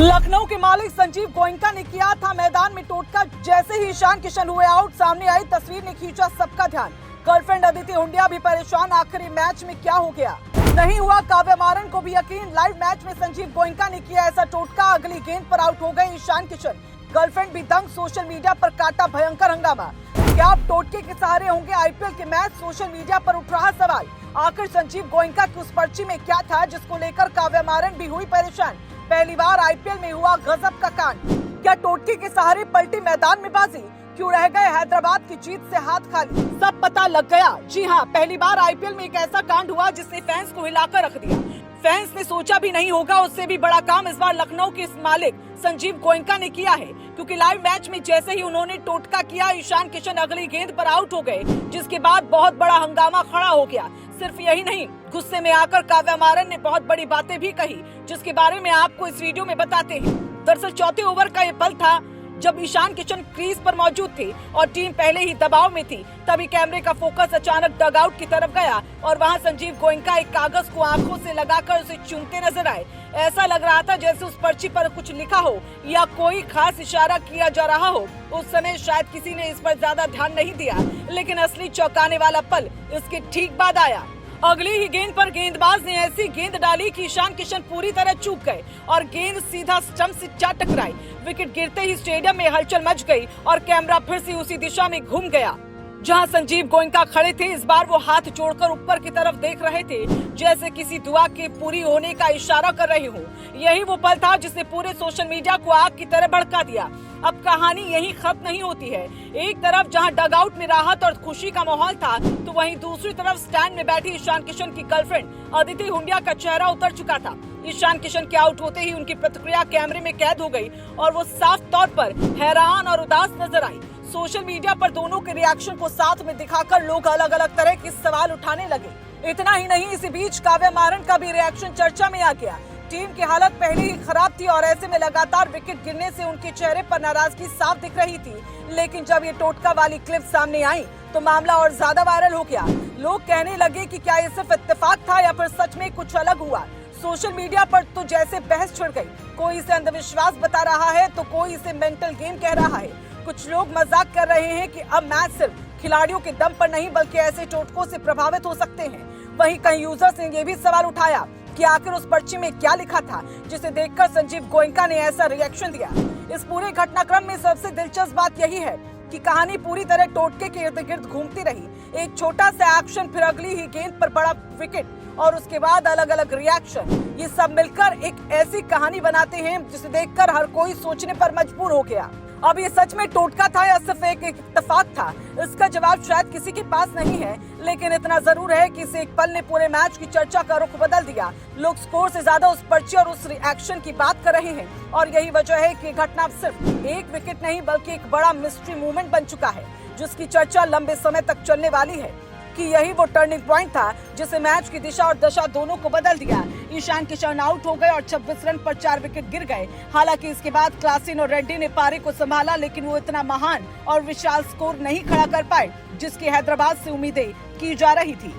लखनऊ के मालिक संजीव गोयनका ने किया था मैदान में टोटका। जैसे ही ईशान किशन हुए आउट, सामने आई तस्वीर ने खींचा सबका ध्यान। गर्लफ्रेंड अदिति हुंडिया भी परेशान, आखिरी मैच में क्या हो गया? नहीं हुआ काव्या मारन को भी यकीन। लाइव मैच में संजीव गोयनका ने किया ऐसा टोटका, अगली गेंद पर आउट हो गए ईशान किशन। गर्लफ्रेंड भी दंग, सोशल मीडिया पर काटा भयंकर हंगामा। क्या अब टोटके के सहारे होंगे आईपीएल के मैच? सोशल मीडिया पर उठ रहा सवाल। आखिर संजीव गोयनका की उस पर्ची में क्या था जिसको लेकर काव्या मारन भी हुई परेशान? पहली बार आईपीएल में हुआ गजब का कांड। क्या टोटके के सहारे पलटी मैदान में बाजी? क्यों रह गए हैदराबाद की जीत से हाथ खाली? सब पता लग गया। जी हाँ, पहली बार आईपीएल में एक ऐसा कांड हुआ जिसने फैंस को हिलाकर रख दिया। फैंस ने सोचा भी नहीं होगा, उससे भी बड़ा काम इस बार लखनऊ के इस मालिक संजीव गोयनका ने किया है, क्योंकि लाइव मैच में जैसे ही उन्होंने टोटका किया, ईशान किशन अगली गेंद पर आउट हो गए, जिसके बाद बहुत बड़ा हंगामा खड़ा हो गया। सिर्फ यही नहीं, गुस्से में आकर काव्या मारन ने बहुत बड़ी बातें भी कही, जिसके बारे में आपको इस वीडियो में बताते हैं। दरअसल चौथे ओवर का ये पल था जब ईशान किशन क्रीज पर मौजूद थे और टीम पहले ही दबाव में थी। तभी कैमरे का फोकस अचानक डगआउट की तरफ गया और वहां संजीव गोयनका एक कागज को आंखों से लगाकर उसे चूमते नजर आए। ऐसा लग रहा था जैसे उस पर्ची पर कुछ लिखा हो या कोई खास इशारा किया जा रहा हो। उस समय शायद किसी ने इस पर ज्यादा ध्यान नहीं दिया, लेकिन असली चौंकाने वाला पल इसके ठीक बाद आया। अगली ही गेंद पर गेंदबाज ने ऐसी गेंद डाली कि ईशान किशन पूरी तरह चूक गए और गेंद सीधा स्टंप से जा टकराई। विकेट गिरते ही स्टेडियम में हलचल मच गई और कैमरा फिर से उसी दिशा में घूम गया जहां संजीव गोयनका खड़े थे। इस बार वो हाथ जोड़कर ऊपर की तरफ देख रहे थे, जैसे किसी दुआ के पूरी होने का इशारा कर रहे हो। यही वो पल था जिसने पूरे सोशल मीडिया को आग की तरह भड़का दिया। अब कहानी यही खत्म नहीं होती है। एक तरफ जहां डगआउट में राहत और खुशी का माहौल था, तो वहीं दूसरी तरफ स्टैंड में बैठी ईशान किशन की गर्लफ्रेंड अदिति हुंडिया का चेहरा उतर चुका था। ईशान किशन के आउट होते ही उनकी प्रतिक्रिया कैमरे में कैद हो गई और वो साफ तौर पर हैरान और उदास नजर आई। सोशल मीडिया पर दोनों के रिएक्शन को साथ में दिखाकर लोग अलग अलग तरह के सवाल उठाने लगे। इतना ही नहीं, इसी बीच काव्या मारन का भी रिएक्शन चर्चा में आ गया। टीम की हालत पहले ही खराब थी और ऐसे में लगातार विकेट गिरने से उनके चेहरे पर नाराजगी साफ दिख रही थी। लेकिन जब ये टोटका वाली क्लिप सामने आई तो मामला और ज्यादा वायरल हो गया। लोग कहने लगे कि क्या ये सिर्फ इत्तेफाक था या फिर सच में कुछ अलग हुआ। सोशल मीडिया पर तो जैसे बहस छिड़ गई। कोई इसे अंधविश्वास बता रहा है तो कोई इसे मेंटल गेम कह रहा है। कुछ लोग मजाक कर रहे हैं कि अब मैच सिर्फ खिलाड़ियों के दम पर नहीं बल्कि ऐसे टोटकों से प्रभावित हो सकते हैं। वहीं कई यूजर्स ने ये भी सवाल उठाया कि आखिर उस पर्ची में क्या लिखा था जिसे देखकर संजीव गोयनका ने ऐसा रिएक्शन दिया। इस पूरे घटनाक्रम में सबसे दिलचस्प बात यही है कि कहानी पूरी तरह टोटके के इर्द गिर्द घूमती रही। एक छोटा सा एक्शन, फिर अगली ही गेंद पर बड़ा विकेट और उसके बाद अलग अलग रिएक्शन, ये सब मिलकर एक ऐसी कहानी बनाते हैं जिसे देखकर हर कोई सोचने पर मजबूर हो गया। अब ये सच में टोटका था या सिर्फ एक इत्तेफाक था, इसका जवाब शायद किसी के पास नहीं है। लेकिन इतना जरूर है कि इस एक पल ने पूरे मैच की चर्चा का रुख बदल दिया। लोग स्कोर से ज्यादा उस पर्ची और उस रिएक्शन की बात कर रहे हैं और यही वजह है कि घटना सिर्फ एक विकेट नहीं बल्कि एक बड़ा मिस्ट्री मूवमेंट बन चुका है, जिसकी चर्चा लंबे समय तक चलने वाली है कि यही वो टर्निंग पॉइंट था जिसे मैच की दिशा और दशा दोनों को बदल दिया। ईशान किशन आउट हो गए और 26 रन पर 4 विकेट गिर गए। हालांकि इसके बाद क्लासन और रेड्डी ने पारी को संभाला, लेकिन वो इतना महान और विशाल स्कोर नहीं खड़ा कर पाए जिसकी हैदराबाद से उम्मीदें की जा रही थी।